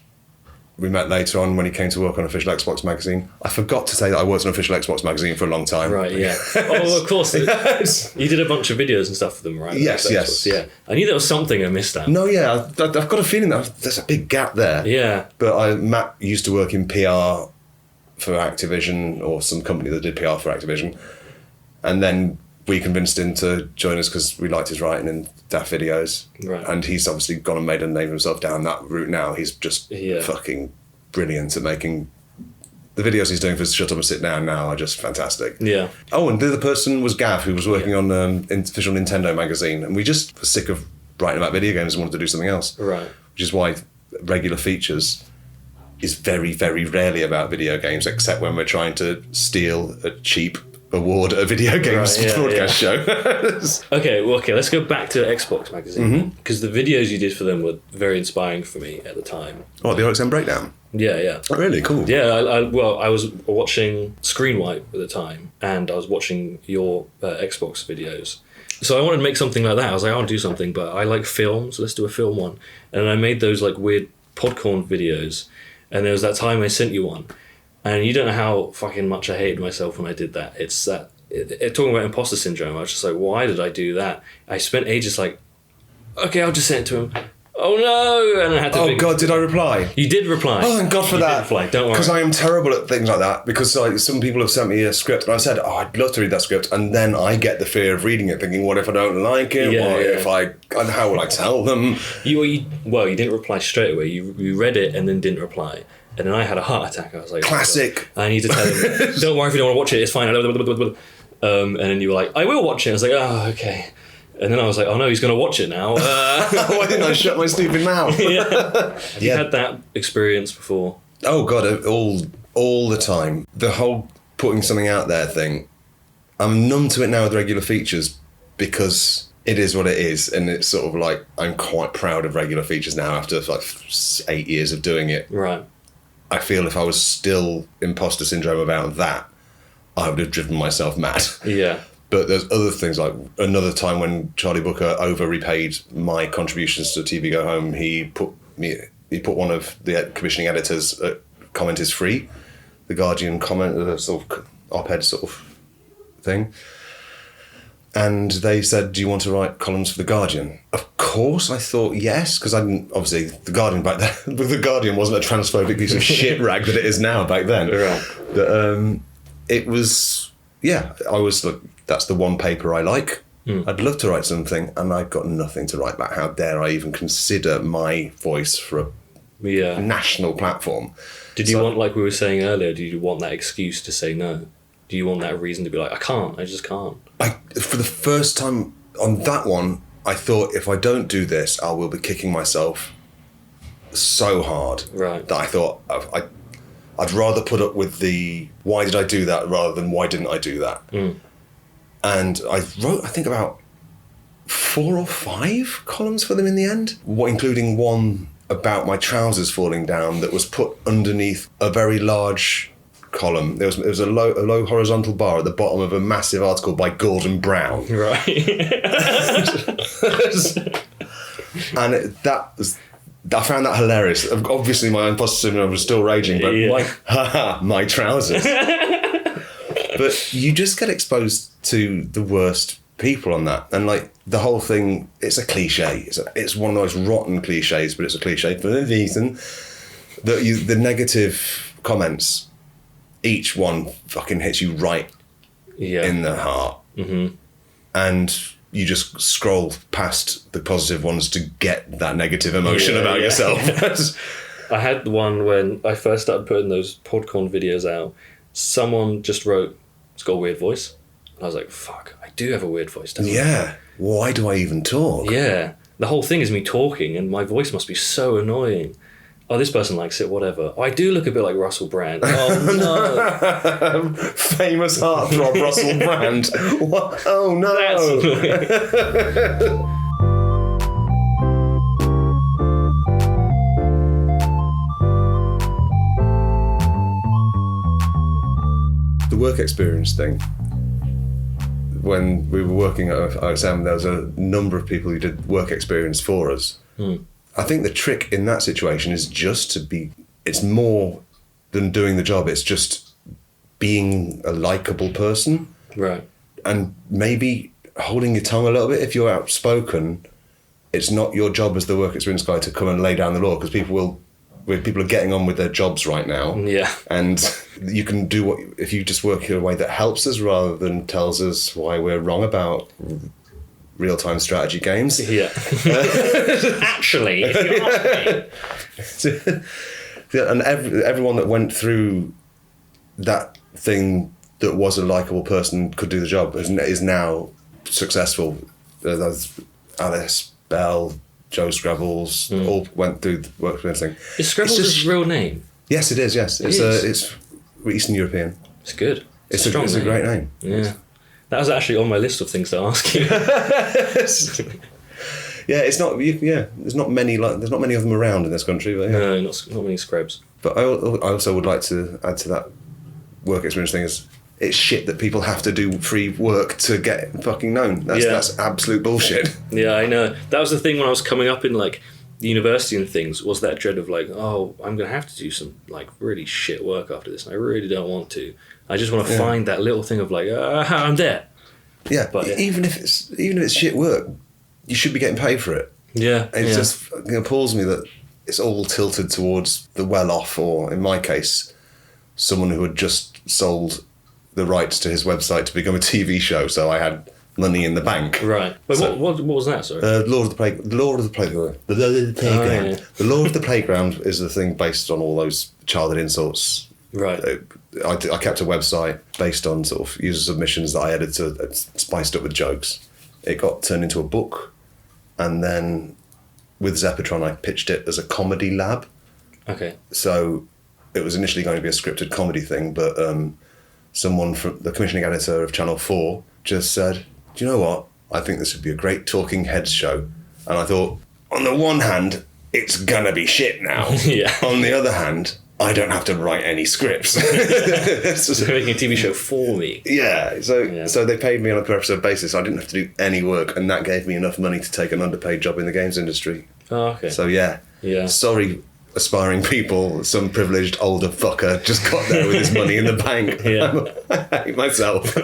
we met later on when he came to work on Official Xbox Magazine. I forgot to say that I worked on Official Xbox Magazine for a long time. Right, yeah. Oh, of course. Yes. You did a bunch of videos and stuff for them, right? Yes. Yeah. I knew there was something I missed out. No, yeah, I've got a feeling that there's a big gap there. Yeah. But Matt used to work in PR for Activision, or some company that did PR for Activision. And then we convinced him to join us because we liked his writing and daft videos. Right. And he's obviously gone and made a name for himself down that route now. He's just fucking brilliant at making... The videos he's doing for Shut Up and Sit Down now are just fantastic. Yeah. Oh, and the other person was Gav, who was working on Official Nintendo Magazine. And we just were sick of writing about video games and wanted to do something else. Right. Which is why regular features is very, very rarely about video games, except when we're trying to steal a cheap award at a video games broadcast show. Okay, let's go back to Xbox Magazine, because the videos you did for them were very inspiring for me at the time. Oh, the OXM Breakdown? Yeah. Oh, really? Cool. Yeah, I was watching Screen Wipe at the time, and I was watching your Xbox videos. So I wanted to make something like that. I was like, I want to do something, but I like film, so let's do a film one. And I made those like weird Podcorn videos, and there was that time I sent you one. And you don't know how fucking much I hated myself when I did that. It's that... talking about Impostor Syndrome, I was just like, why did I do that? I spent ages like, okay, I'll just send it to him. Oh no! And I had to think, God, did I reply? You did reply. Oh, thank God for that. Did reply. Don't worry. Because I am terrible at things like that. Because like some people have sent me a script and I said, oh, I'd love to read that script. And then I get the fear of reading it, thinking, what if I don't like it? If how will I tell them? You didn't reply straight away. You read it and then didn't reply. And then I had a heart attack. I was like, classic. I need to tell him, don't worry if you don't want to watch it, it's fine. And then you were like, I will watch it. I was like, oh, okay. And then I was like, oh no, he's going to watch it now. Why didn't I shut my stupid mouth? Have you had that experience before? Oh God, all the time. The whole putting something out there thing, I'm numb to it now with regular features because it is what it is. And it's sort of like, I'm quite proud of regular features now after like 8 years of doing it. Right. I feel if I was still Impostor Syndrome about that, I would have driven myself mad. Yeah. But there's other things, like another time when Charlie Booker over-repaid my contributions to TV Go Home, he put one of the commissioning editors' comment is free, the Guardian comment, the sort of op-ed sort of thing. And they said, do you want to write columns for The Guardian? Of course, I thought yes, because I didn't, obviously, The Guardian back then, The Guardian wasn't a transphobic piece of shit rag that it is now back then. Right. But it was, I was like, that's the one paper I like. I'd love to write something, and I've got nothing to write back. How dare I even consider my voice for a national platform? Did you want, like we were saying earlier, do you want that excuse to say no? Do you want that reason to be like, I just can't? For the first time on that one, I thought if I don't do this, I will be kicking myself so hard. Right. That I thought I'd rather put up with the why did I do that rather than why didn't I do that. And I wrote, I think, about 4 or 5 columns for them in the end, including one about my trousers falling down that was put underneath a very large column. It was a low horizontal bar at the bottom of a massive article by Gordon Brown. Right. And I found that hilarious. Obviously, my imposter syndrome was still raging, but my trousers. But you just get exposed to the worst people on that, and like the whole thing, it's a cliche. It's one of those rotten cliches, but it's a cliche for the reason that the negative comments, each one fucking hits you right in the heart, and you just scroll past the positive ones to get that negative emotion about yourself. I had the one when I first started putting those PodCon videos out. Someone just wrote, "It's got a weird voice." I was like, fuck, I do have a weird voice, don't I? Yeah. Why do I even talk? Yeah. The whole thing is me talking, and my voice must be so annoying. Oh, this person likes it, whatever. Oh, I do look a bit like Russell Brand. Oh, no. Famous heartthrob Russell Brand. What? Oh, no. That's annoying. The work experience thing. When we were working at ISM, there was a number of people who did work experience for us. I think the trick in that situation is just to be, it's more than doing the job, it's just being a likeable person. Right. And maybe holding your tongue a little bit. If you're outspoken, it's not your job as the work experience guy to come and lay down the law, because people are getting on with their jobs right now. Yeah. And you can do if you just work in a way that helps us rather than tells us why we're wrong about real-time strategy games. Yeah. Actually, if you ask me. And everyone that went through that thing that was a likeable person could do the job is now successful. There's Alice, Bell, Joe Scrabbles, all went through the work experience thing. Is Scrabbles his real name? Yes, it is, yes. It's Eastern European. It's good. It's a great name. Yeah. That was actually on my list of things to ask you. Yeah, it's not. There's not many of them around in this country. But No, not many Scrabs. But I also would like to add to that work experience thing is it's shit that people have to do free work to get fucking known. That's absolute bullshit. Yeah, I know. That was the thing when I was coming up in like the university and things, was that dread of like, oh, I'm going to have to do some like really shit work after this, and I really don't want to. I just want to find that little thing of like, I'm there. Yeah, but even if it's shit work, you should be getting paid for it. Yeah, it just fucking appalls me that it's all tilted towards the well-off, or in my case, someone who had just sold the rights to his website to become a TV show, so I had money in the bank. Right. But so, what was that, sorry? The Law of the Playground. The Law of the Playground is the thing based on all those childhood insults. Right. I kept a website based on sort of user submissions that I edited, spiced up with jokes. It got turned into a book, and then with Zeppotron I pitched it as a comedy lab. Okay. So it was initially going to be a scripted comedy thing, but someone from the commissioning editor of Channel 4 just said, do you know what? I think this would be a great talking heads show. And I thought, on the one hand, it's gonna be shit now. Yeah. On the other hand, I don't have to write any scripts. So they're making a TV show for me. Yeah. So they paid me on a per episode basis. I didn't have to do any work, and that gave me enough money to take an underpaid job in the games industry. Oh, okay. So yeah. Sorry, aspiring people, some privileged older fucker just got there with his money in the bank. Yeah. I hate myself.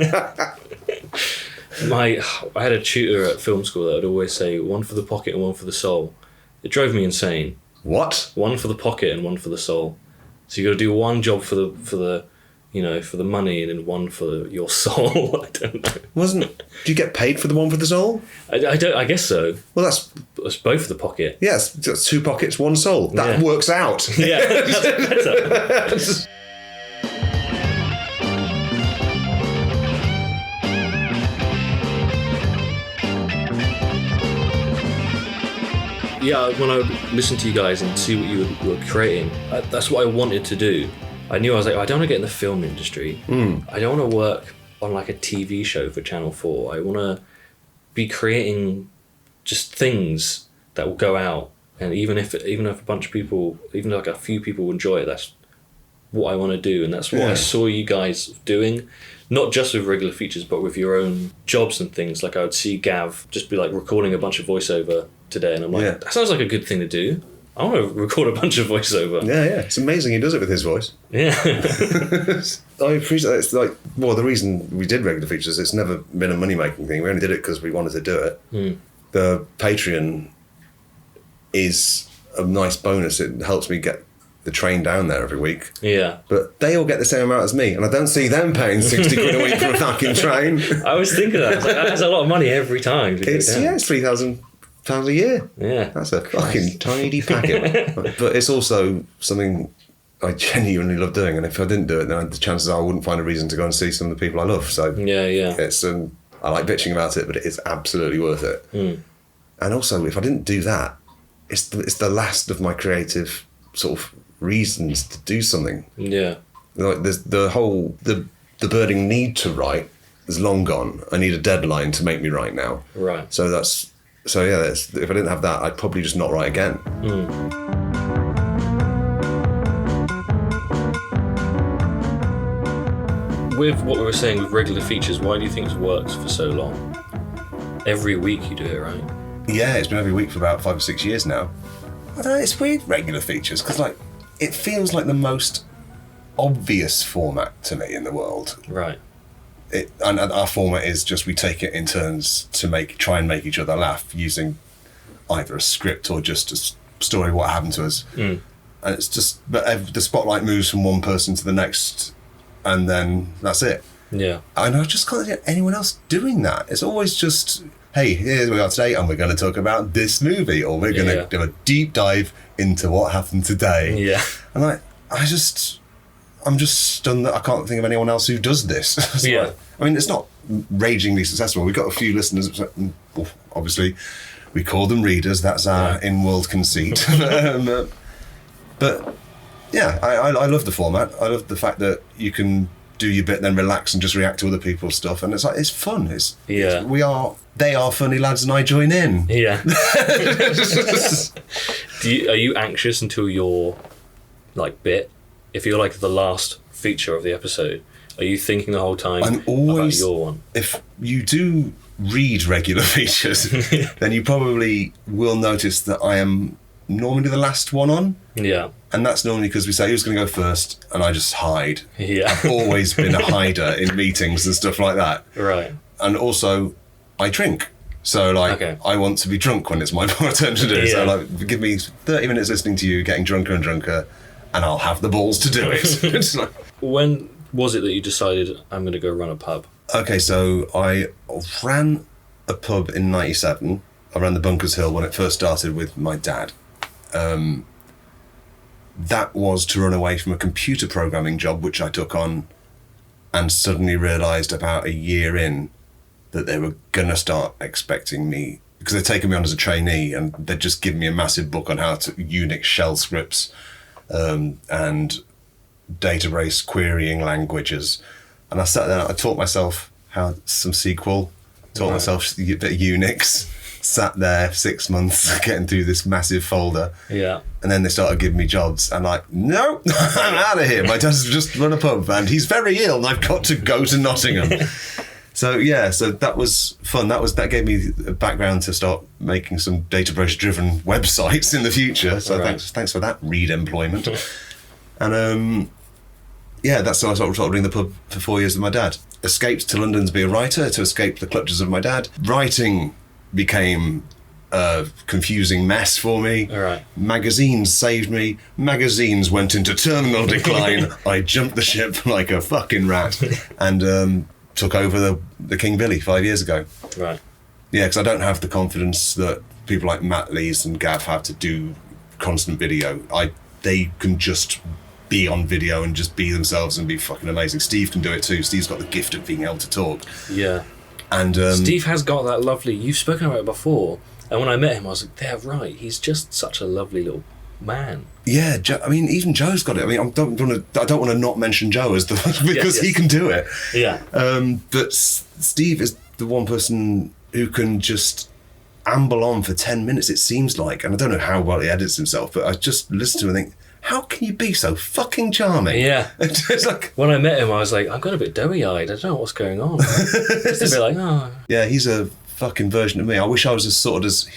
I had a tutor at film school that would always say, one for the pocket and one for the soul. It drove me insane. What? One for the pocket and one for the soul. So you got to do one job for the money, and then one for your soul. I don't know. Do you get paid for the one for the soul? I guess so. Well, that's both for the pocket. Yes, that's 2 pockets, 1 soul. That works out. Yeah, that's better. Yeah, when I would listen to you guys and see what you were creating, that's what I wanted to do. I knew I was like, I don't want to get in the film industry. I don't want to work on like a TV show for Channel 4. I want to be creating just things that will go out, and even if a bunch of people, even like a few people enjoy it, that's what I want to do, and that's what I saw you guys doing, not just with regular features, but with your own jobs and things. Like I would see Gav just be like recording a bunch of voiceover today, and I'm like, that sounds like a good thing to do. I want to record a bunch of voiceover. Yeah, it's amazing he does it with his voice. Yeah. I appreciate that. It's like, well, the reason we did regular features, it's never been a money-making thing. We only did it because we wanted to do it. The Patreon is a nice bonus. It helps me get the train down there every week. Yeah. But they all get the same amount as me, and I don't see them paying 60 quid a week for a fucking train. I was thinking that. I was like, that's a lot of money every time. It's £3,000 a year. Yeah. That's a fucking tidy packet. But it's also something I genuinely love doing, and if I didn't do it, then the chances are I wouldn't find a reason to go and see some of the people I love. So it's I like bitching about it, but it is absolutely worth it. And also, if I didn't do that, it's the last of my creative sort of reasons to do something. Yeah. Like there's the burning need to write is long gone. I need a deadline to make me write now. Right. So if I didn't have that, I'd probably just not write again. With what we were saying with regular features, why do you think it's worked for so long? Every week you do it, right? Yeah, it's been every week for about 5 or 6 years now. I don't know, it's weird, regular features, because like it feels like the most obvious format to me in the world. Right. And our format is just we take it in turns to try and make each other laugh using either a script or just a story of what happened to us. And it's just, but the spotlight moves from one person to the next, and then that's it. Yeah. And I just can't get anyone else doing that. It's always just, hey, here we are today, and we're going to talk about this movie, or we're going to do a deep dive into what happened today. Yeah. And I'm just stunned that I can't think of anyone else who does this. I mean, it's not ragingly successful. We've got a few listeners, obviously, we call them readers. That's our in-world conceit. But yeah, I love the format. I love the fact that you can do your bit, then relax and just react to other people's stuff, and it's fun. They are funny lads, and I join in. Yeah. Are you anxious until your bit? If you're like the last feature of the episode, are you thinking the whole time about your one? If you do read regular features, then you probably will notice that I am normally the last one on. Yeah. And that's normally because we say who's going to go first, and I just hide. Yeah. I've always been a hider in meetings and stuff like that. Right. And also, I drink. So, I want to be drunk when it's my turn to do it. So, give me 30 minutes listening to you getting drunker and drunker, and I'll have the balls to do it. When was it that you decided I'm going to go run a pub? Okay, so I ran a pub in 97. I ran the Bunkers Hill when it first started with my dad. That was to run away from a computer programming job, which I took on, and suddenly realised about a year in that they were going to start expecting me, because they'd taken me on as a trainee, and they'd just given me a massive book on how to Unix shell scripts and database querying languages. And I sat there, I taught myself some SQL, taught myself a bit of Unix, sat there 6 months getting through this massive folder. Yeah. And then they started giving me jobs, and no, I'm out of here. My dad's just run a pub, and he's very ill, and I've got to go to Nottingham. So that was fun. That gave me a background to start making some database-driven websites in the future. So thanks for that, Reed employment. And that's how I started running the pub for 4 years with my dad. Escaped to London to be a writer, to escape the clutches of my dad. Writing became a confusing mess for me. All right. Magazines saved me. Magazines went into terminal decline. I jumped the ship like a fucking rat and took over the King Billy 5 years ago. Right. Yeah, because I don't have the confidence that people like Matt Lees and Gav have to do constant video. They can just be on video and just be themselves and be fucking amazing. Steve can do it too. Steve's got the gift of being able to talk. Yeah. And Steve has got that you've spoken about it before, and when I met him I was like, they're right, he's just such a lovely little man. Yeah, I mean, even Joe's got it. I mean, I don't want to not mention Joe as the because he can do it. Yeah. But Steve is the one person who can just amble on for 10 minutes, it seems like. And I don't know how well he edits himself, but I just listen to him and think, how can you be so fucking charming? Yeah. It's like, when I met him, I was like, I've got a bit doughy-eyed. I don't know what's going on. Just a bit like, oh. Yeah, he's a fucking version of me. I wish I was as sorted as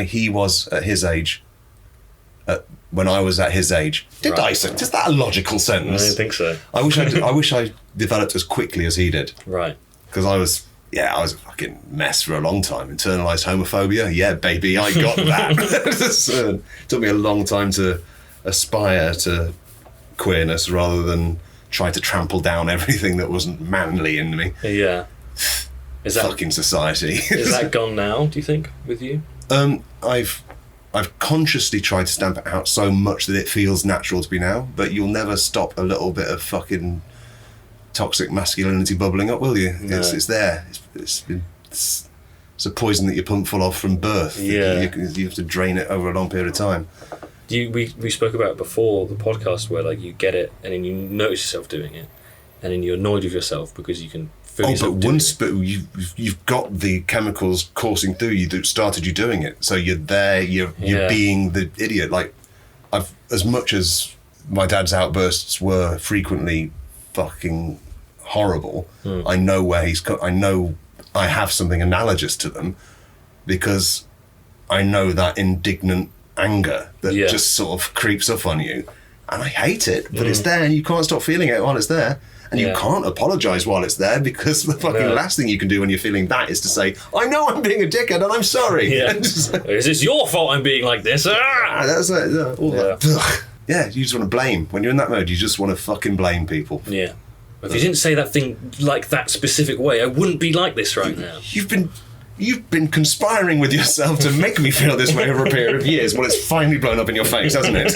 he was at his age. When I was at his age. Is that a logical sentence? I don't think so. I wish I developed as quickly as he did. Right. Because I was a fucking mess for a long time. Internalised homophobia. Yeah, baby, I got that. It took me a long time to aspire to queerness rather than try to trample down everything that wasn't manly in me. Yeah. Is that fucking society? Is that gone now, do you think, with you? I've consciously tried to stamp it out so much that it feels natural to be now, but you'll never stop a little bit of fucking toxic masculinity bubbling up, will you? No. It's there. It's a poison that you pump full of from birth. Yeah. You have to drain it over a long period of time. We spoke about it before the podcast where like you get it and then you notice yourself doing it and then you're annoyed with yourself because you can feel yourself but once you've got the chemicals coursing through you that started you doing it, so you're there, you're being the idiot. Like as much as my dad's outbursts were frequently fucking horrible, I know where I know I have something analogous to them because I know that indignant anger that just sort of creeps up on you, and I hate it, but it's there and you can't stop feeling it while it's there. And you can't apologise while it's there because the fucking last thing you can do when you're feeling that is to say, I know I'm being a dickhead and I'm sorry. Yeah. Is this your fault I'm being like this? That's it. Yeah, you just want to blame. When you're in that mode, you just want to fucking blame people. Yeah. If you didn't say that thing like that specific way, I wouldn't be like this right now. You've been conspiring with yourself to make me feel this way over a period of years. Well, it's finally blown up in your face, hasn't it?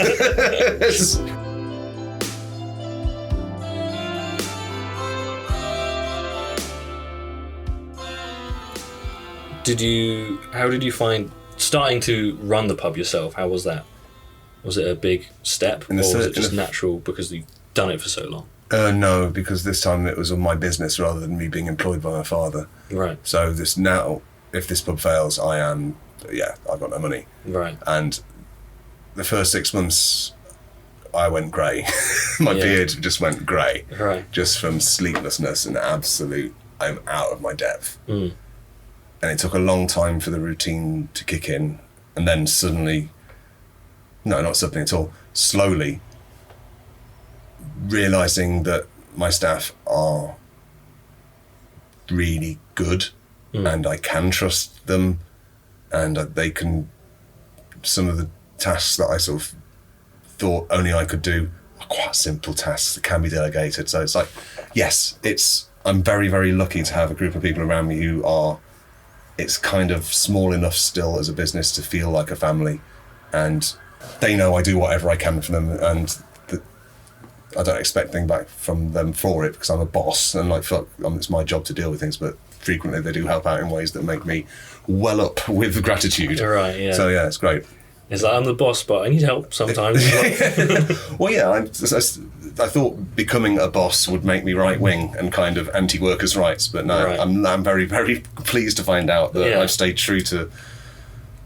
How did you find starting to run the pub yourself? How was that? Was it a big step or was it just natural because you've done it for so long? No, because this time it was on my business rather than me being employed by my father. Right. So if this pub fails, I've got no money. Right. And the first 6 months, I went grey. My beard just went grey. Right. Just from sleeplessness and I'm out of my depth. Mm. And it took a long time for the routine to kick in. And then suddenly, no, not suddenly at all, slowly, realising that my staff are really good and I can trust them and they can, some of the tasks that I sort of thought only I could do are quite simple tasks that can be delegated. So it's like, yes, I'm very, very lucky to have a group of people around me who are, it's kind of small enough still as a business to feel like a family, and they know I do whatever I can for them, and I don't expect anything back from them for it because I'm a boss and it's my job to deal with things, but frequently they do help out in ways that make me well up with gratitude. Right, yeah. So yeah, it's great. It's like I'm the boss, but I need help sometimes. Well, yeah, I thought becoming a boss would make me right wing and kind of anti-workers' rights, but no, right. I'm very, very pleased to find out that I've stayed true to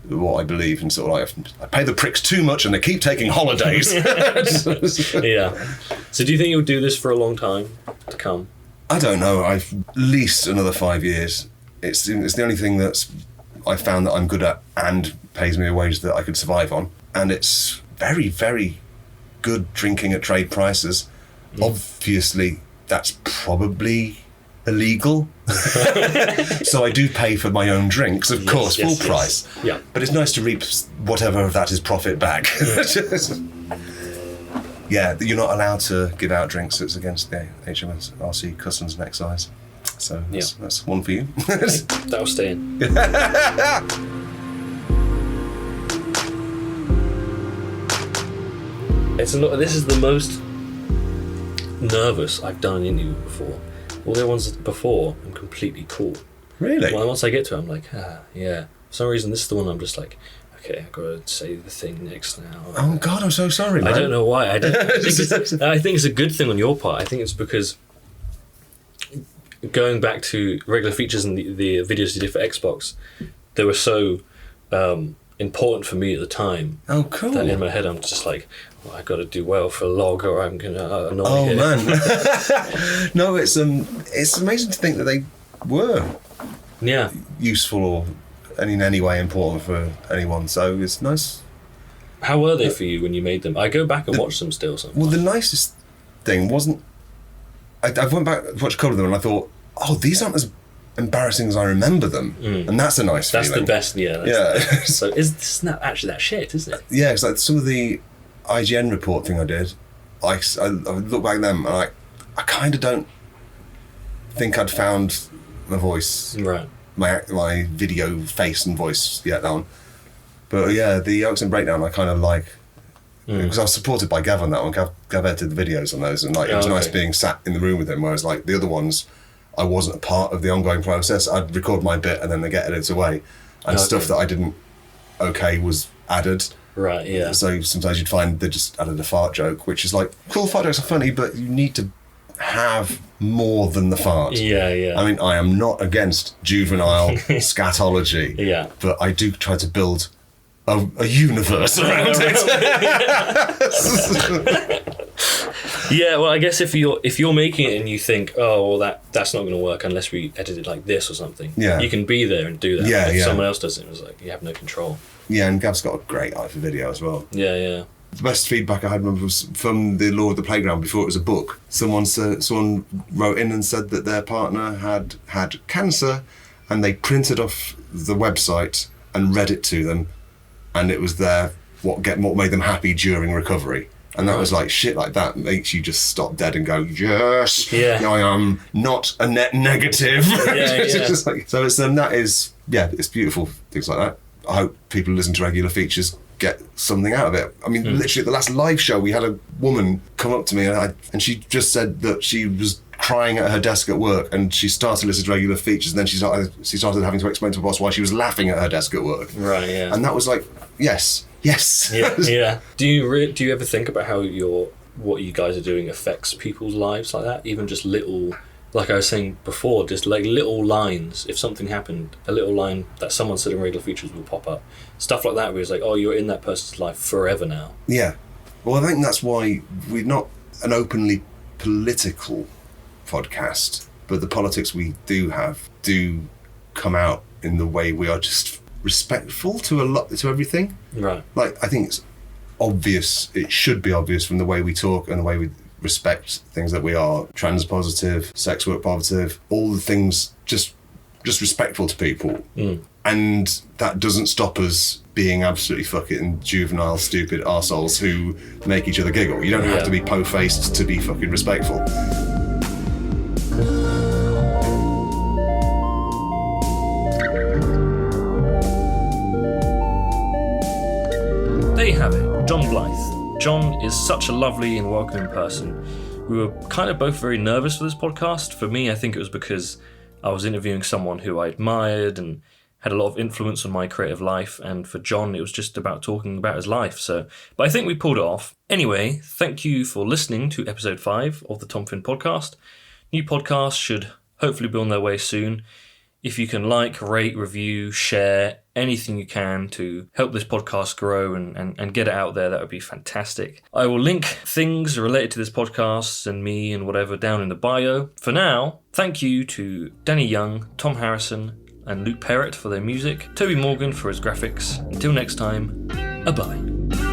what I believe, and sort of like I pay the pricks too much and they keep taking holidays. Yeah. So do you think you'll do this for a long time to come? I don't know. At least another 5 years. It's the only thing that's I found that I'm good at and pays me a wage that I could survive on. And it's very, very good drinking at trade prices. Obviously, that's probably illegal. So I do pay for my own drinks, of course, full price. Yeah. But it's nice to reap whatever of that is profit back. Yeah, you're not allowed to give out drinks. It's against the HMRC Customs and Excise. So that's one for you. That'll stay in. It's a lot. This is the most nervous I've done an interview before. All the ones before, I'm completely cool. Really? Well, once I get to it, I'm like, yeah. For some reason, this is the one I'm just like, okay, I've got to say the thing next now. Oh God, I'm so sorry, man. I don't know why. I think it's a good thing on your part. I think it's because going back to regular features and the videos you did for Xbox, they were so important for me at the time. Oh, cool. That in my head I'm just like, well, I got to do well for a log or I'm going to annoy Oh, him. man. No, it's amazing to think that they were useful or in any way important for anyone. So it's nice. How were they for you when you made them? I go back and watch them still sometimes. Well, the nicest thing wasn't... I went back and watched a couple of them and I thought, oh, these aren't as embarrassing as I remember them. And that's a nice feeling. That's the best, yeah. So it's not actually that shit, isn't it? Yeah, it's like some of the IGN report thing I did, I look back at them and I kind of don't think I'd found my voice. Right. My video face and voice yet, that one. But yeah, the Oaks and Breakdown I kind of like, because I was supported by Gav on that one. Gav edited the videos on those, and like it was nice being sat in the room with him. Whereas like the other ones, I wasn't a part of the ongoing process. I'd record my bit and then they get edited away, and stuff that I didn't was added. Right. Yeah. So sometimes you'd find they just added a fart joke, which is like, cool, fart jokes are funny, but you need to have more than the fart. Yeah. I mean, I am not against juvenile scatology. Yeah. But I do try to build a universe around it. Yeah, well, I guess if you're making it and you think, oh, well, that's not going to work unless we edit it like this or something. Yeah. You can be there and do that. Yeah, if someone else does it, it's like you have no control. Yeah, and Gav's got a great eye for video as well. Yeah. The best feedback I had was from the Law of the Playground before it was a book. Someone wrote in and said that their partner had cancer, and they printed off the website and read it to them, and it was what made them happy during recovery. And that was like, shit like that makes you just stop dead and go, yes, I am not a net negative. It's just like, so it's it's beautiful, things like that. I hope people who listen to regular features get something out of it. I mean, literally at the last live show, we had a woman come up to me and she just said that she was crying at her desk at work, and she started listening to regular features, and then she started having to explain to her boss why she was laughing at her desk at work. Right, yeah. And that was like, yes. Yeah. Do you ever think about how what you guys are doing affects people's lives like that? Even just little, like I was saying before, just like little lines. If something happened, a little line that someone said in regular features will pop up. Stuff like that where it's like, oh, you're in that person's life forever now. Yeah. Well, I think that's why we're not an openly political podcast, but the politics we do have do come out in the way we are just respectful to everything. Right. Like, I think it's obvious, it should be obvious from the way we talk and the way we respect things that we are trans positive, sex work positive, all the things just respectful to people. And that doesn't stop us being absolutely fucking juvenile, stupid arseholes who make each other giggle. You don't have to be po-faced to be fucking respectful. There you have it, Jon Blyth. Jon is such a lovely and welcoming person. We were kind of both very nervous for this podcast. For me, I think it was because I was interviewing someone who I admired and had a lot of influence on my creative life, and for Jon, it was just about talking about his life. But I think we pulled it off. Anyway, thank you for listening to episode 5 of the Tom Finn podcast. New podcasts should hopefully be on their way soon. If you can like, rate, review, share, anything you can to help this podcast grow and get it out there, that would be fantastic. I will link things related to this podcast and me and whatever down in the bio. For now, thank you to Danny Young, Tom Harrison, and Luke Perrott for their music, Toby Morgan for his graphics. Until next time, bye.